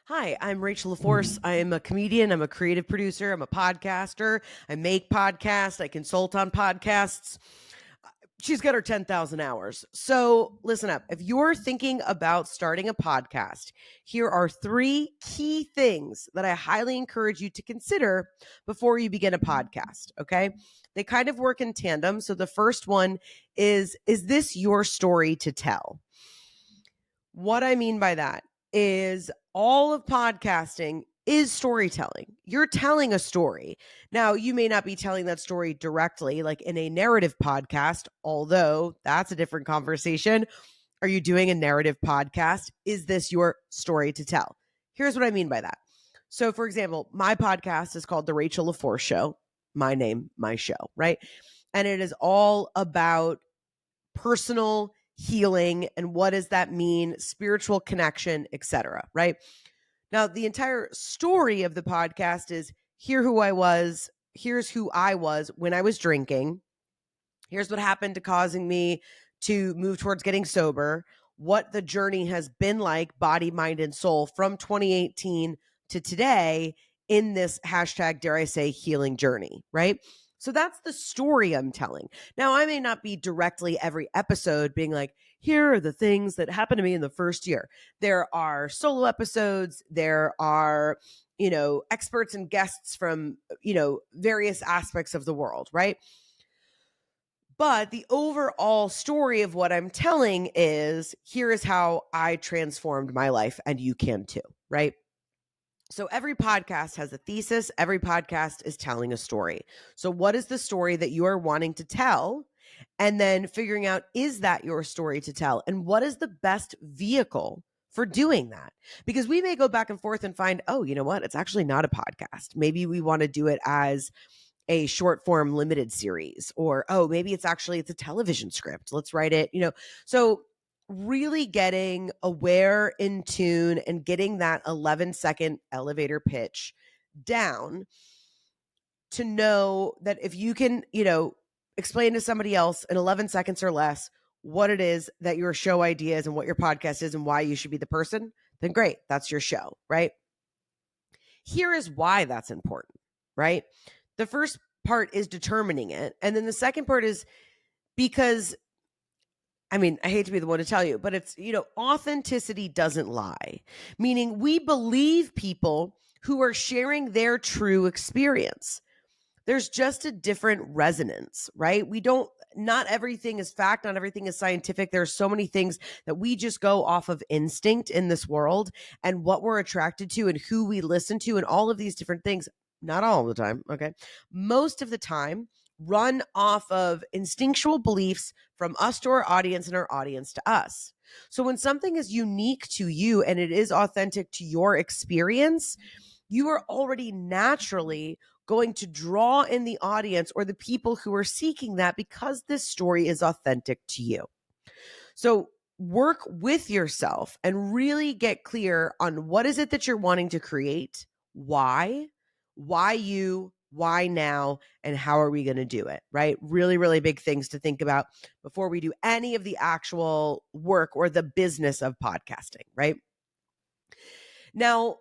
Hi, I'm Rachel LaForce. I am a comedian. I'm a creative producer. I'm a podcaster. I make podcasts. I consult on podcasts. She's got her 10,000 hours. So listen up. If you're thinking about starting a podcast, here are three key things that I highly encourage you to consider before you begin a podcast. Okay. They kind of work in tandem. So the first one is this your story to tell? What I mean by that is all of podcasting is storytelling. You're telling a story. Now, you may not be telling that story directly, like in a narrative podcast, although that's a different conversation. Are you doing a narrative podcast? Is this your story to tell? Here's what I mean by that. So, for example, my podcast is called The Rachel LaForce Show. My name, my show, right? And it is all about personal healing and what does that mean, spiritual connection, etc. Right? Now, the entire story of the podcast is here's who I was when I was drinking. Here's what happened to causing me to move towards getting sober, what the journey has been like, body, mind, and soul from 2018 to today in this hashtag, dare I say, healing journey, right? So that's the story I'm telling. Now, I may not be directly every episode being like, here are the things that happened to me in the first year. There are solo episodes. There are, experts and guests from, various aspects of the world, right? But the overall story of what I'm telling is here is how I transformed my life, and you can too, right? So every podcast has a thesis. Every podcast is telling a story. So what is the story that you are wanting to tell? And then figuring out, is that your story to tell? And what is the best vehicle for doing that? Because we may go back and forth and find, oh, you know what? It's actually not a podcast. Maybe we want to do it as a short form limited series, or, oh, maybe it's a television script. Let's write it, So really getting aware, in tune, and getting that 11-second elevator pitch down to know that if you can, explain to somebody else in 11 seconds or less what it is that your show idea is and what your podcast is and why you should be the person, then great, that's your show, right? Here is why that's important, right? The first part is determining it. And then the second part is because, I hate to be the one to tell you, but it's, authenticity doesn't lie, meaning we believe people who are sharing their true experience. There's just a different resonance, right? Not everything is fact, not everything is scientific. There's so many things that we just go off of instinct in this world and what we're attracted to and who we listen to and all of these different things. Not all the time, okay? Most of the time, run off of instinctual beliefs from us to our audience and our audience to us. So when something is unique to you and it is authentic to your experience, you are already naturally going to draw in the audience or the people who are seeking that because this story is authentic to you. So work with yourself and really get clear on what is it that you're wanting to create, why you, why now, and how are we going to do it, right? Really, really big things to think about before we do any of the actual work or the business of podcasting, right? Now,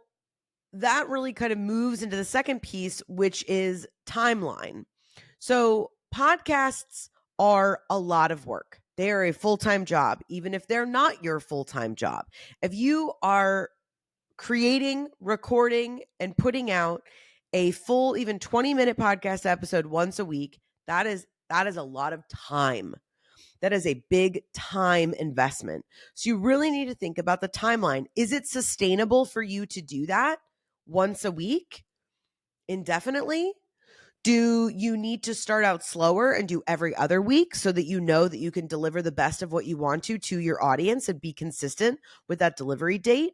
that really kind of moves into the second piece, which is timeline. So podcasts are a lot of work. They are a full-time job, even if they're not your full-time job. If you are creating, recording, and putting out a full, even 20-minute podcast episode once a week, that is a lot of time. That is a big time investment. So you really need to think about the timeline. Is it sustainable for you to do that once a week indefinitely? Do you need to start out slower and do every other week so that you know that you can deliver the best of what you want to your audience and be consistent with that delivery date?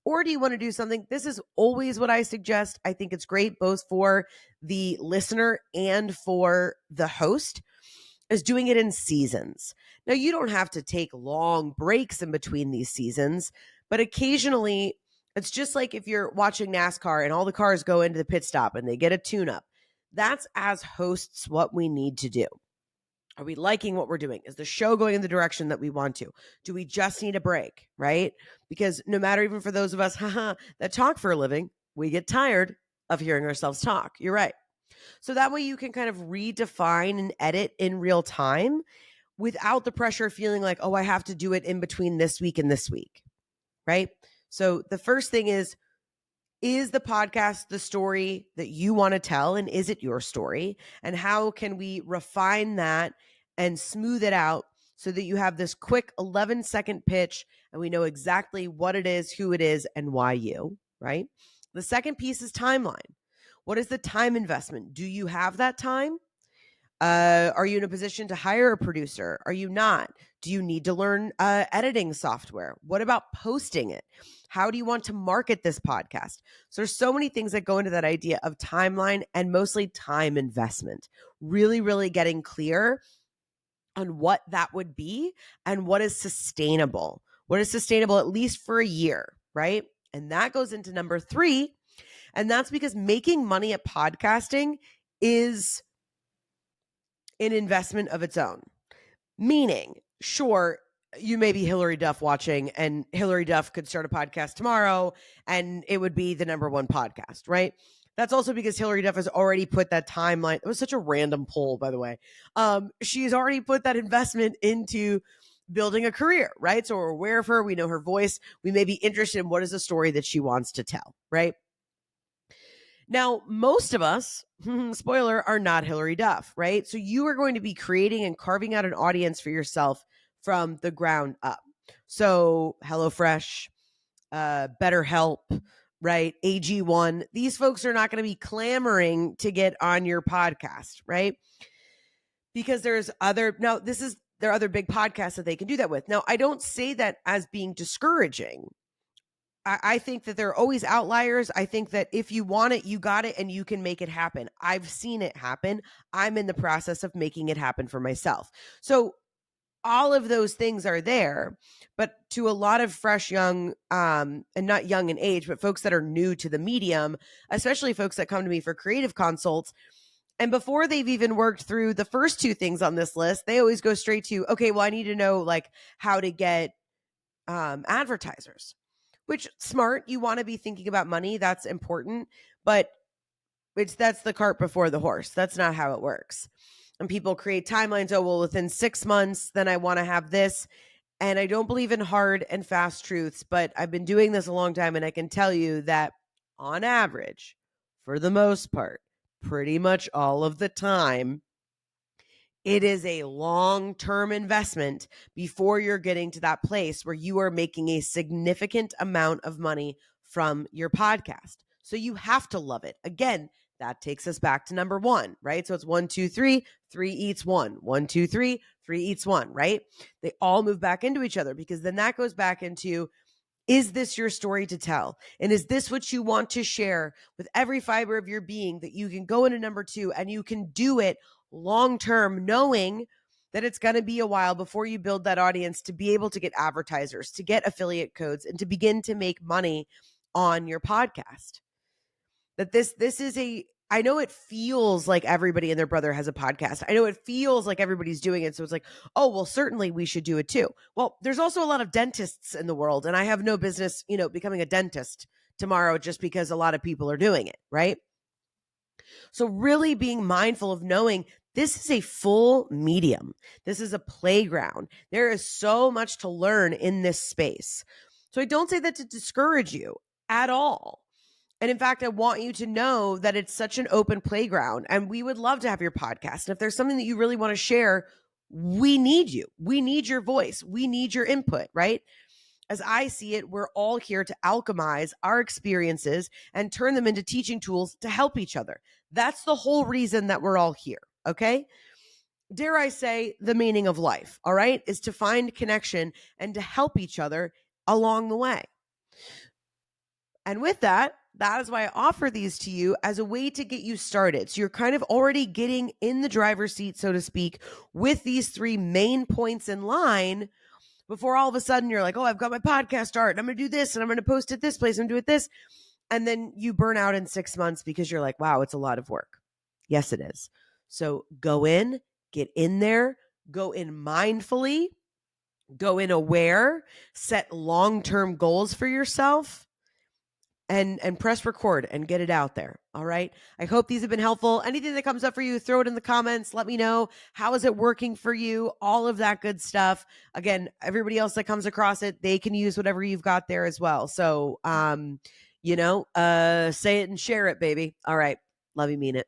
Or do you want to do something? This is always what I suggest. I think it's great both for the listener and for the host, is doing it in seasons. Now, you don't have to take long breaks in between these seasons, but occasionally it's just like if you're watching NASCAR and all the cars go into the pit stop and they get a tune-up. That's, as hosts, what we need to do. Are we liking what we're doing? Is the show going in the direction that we want to? Do we just need a break, right? Because no matter, even for those of us that talk for a living, we get tired of hearing ourselves talk. You're right. So that way you can kind of redefine and edit in real time without the pressure of feeling like, oh, I have to do it in between this week and this week, right? So the first thing is the podcast the story that you want to tell? And is it your story? And how can we refine that and smooth it out so that you have this quick 11-second pitch and we know exactly what it is, who it is, and why you, right? The second piece is timeline. What is the time investment? Do you have that time? Are you in a position to hire a producer? Are you not? Do you need to learn editing software? What about posting it? How do you want to market this podcast? So there's so many things that go into that idea of timeline and mostly time investment. Really, really getting clear on what that would be and what is sustainable. What is sustainable at least for a year, right? And that goes into number 3. And that's because making money at podcasting is an investment of its own. Meaning, sure, you may be Hillary Duff watching, and Hillary Duff could start a podcast tomorrow and it would be the number 1 podcast, right? That's also because Hillary Duff has already put that timeline. It was such a random poll, by the way. She's already put that investment into building a career, right? So we're aware of her. We know her voice. We may be interested in what is the story that she wants to tell, right? Now, most of us, spoiler, are not Hillary Duff, right? So you are going to be creating and carving out an audience for yourself from the ground up. So HelloFresh, BetterHelp, right? AG1, these folks are not going to be clamoring to get on your podcast, right? Because there are other big podcasts that they can do that with. Now, I don't say that as being discouraging. I think that there are always outliers. I think that if you want it, you got it, and you can make it happen. I've seen it happen. I'm in the process of making it happen for myself. So all of those things are there, but to a lot of fresh, young, and not young in age, but folks that are new to the medium, especially folks that come to me for creative consults, and before they've even worked through the first 2 things on this list, they always go straight to, okay, well, I need to know like how to get advertisers. Which, smart, you want to be thinking about money. That's important. But that's the cart before the horse. That's not how it works. And people create timelines. Oh, well, within 6 months, then I want to have this. And I don't believe in hard and fast truths, but I've been doing this a long time. And I can tell you that on average, for the most part, pretty much all of the time, it is a long-term investment before you're getting to that place where you are making a significant amount of money from your podcast. So you have to love it. Again, that takes us back to number 1, right? So it's 1, 2, 3, 3 eats 1, 1, 2, 3, 3 eats 1, right? They all move back into each other because then that goes back into, is this your story to tell? And is this what you want to share with every fiber of your being, that you can go into number 2 and you can do it long-term, knowing that it's going to be a while before you build that audience to be able to get advertisers, to get affiliate codes, and to begin to make money on your podcast. That this is I know it feels like everybody and their brother has a podcast. I know it feels like everybody's doing it. So it's like, oh, well, certainly we should do it too. Well, there's also a lot of dentists in the world, and I have no business, becoming a dentist tomorrow just because a lot of people are doing it, right? So really being mindful of knowing this is a full medium. This is a playground. There is so much to learn in this space. So I don't say that to discourage you at all. And in fact, I want you to know that it's such an open playground, and we would love to have your podcast. And if there's something that you really want to share, we need you. We need your voice. We need your input, right? As I see it, we're all here to alchemize our experiences and turn them into teaching tools to help each other. That's the whole reason that we're all here, okay? Dare I say, the meaning of life, all right, is to find connection and to help each other along the way. And with that, that is why I offer these to you as a way to get you started. So you're kind of already getting in the driver's seat, so to speak, with these 3 main points in line before all of a sudden you're like, oh, I've got my podcast art and I'm going to do this and I'm going to post it this place and do it this. And then you burn out in 6 months because you're like, wow, it's a lot of work. Yes, it is. So go in, get in there, Go in mindfully, go in aware, set long-term goals for yourself, and press record and get it out there. All right. I hope these have been helpful. Anything that comes up for you, throw it in the comments. Let me know, how is it working for you? All of that good stuff. Again, everybody else that comes across it, they can use whatever you've got there as well. So, say it and share it, baby. All right. Love you, mean it.